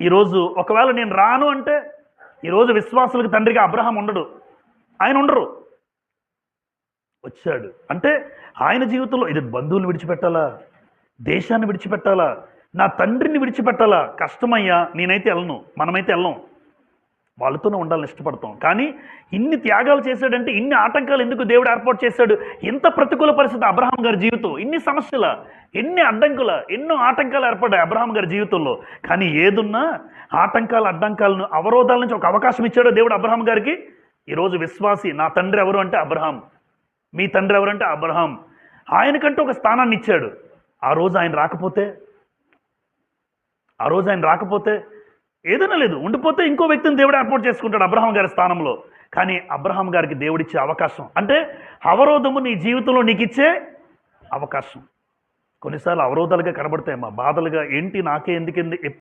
ఈరోజు ఒకవేళ నేను రాను అంటే ఈరోజు విశ్వాసులకు తండ్రిగా అబ్రహాం ఉండడు, ఆయన ఉండరు. వచ్చాడు అంటే ఆయన జీవితంలో ఇది బంధువులు విడిచిపెట్టాలా, దేశాన్ని విడిచిపెట్టాలా, నా తండ్రిని విడిచిపెట్టాలా, కష్టమయ్యా, నేనైతే వెళ్ళను, మనమైతే వెళ్ళం, వాళ్ళతోనే ఉండాలని ఇష్టపడతాం. కానీ ఇన్ని త్యాగాలు చేశాడంటే ఇన్ని ఆటంకాలు ఎందుకు దేవుడు ఏర్పాటు చేశాడు? ఇంత ప్రతికూల పరిస్థితి అబ్రహాం గారి జీవితం, ఇన్ని సమస్యల, ఎన్ని అడ్డంకుల, ఎన్నో ఆటంకాలు ఏర్పడ్డాయి అబ్రహాం గారి జీవితంలో. కానీ ఏదున్నా ఆటంకాలు అడ్డంకాలను అవరోధాల నుంచి ఒక అవకాశం ఇచ్చాడో దేవుడు అబ్రహాం గారికి. ఈరోజు విశ్వాసి, నా తండ్రి ఎవరు అంటే అబ్రహాం, మీ తండ్రి ఎవరంటే అబ్రహాం, ఆయనకంటూ ఒక స్థానాన్ని ఇచ్చాడు. ఆ రోజు ఆయన రాకపోతే ఏదైనా లేదు, ఉండిపోతే ఇంకో వ్యక్తిని దేవుడు ఏర్పాటు చేసుకుంటాడు అబ్రహాం గారి స్థానంలో. కానీ అబ్రహాం గారికి దేవుడిచ్చే అవకాశం అంటే అవరోధము నీ జీవితంలో నీకు ఇచ్చే అవకాశం. కొన్నిసార్లు అవరోధాలుగా కనబడతాయి, మా బాధలుగా, ఏంటి నాకే ఎందుకు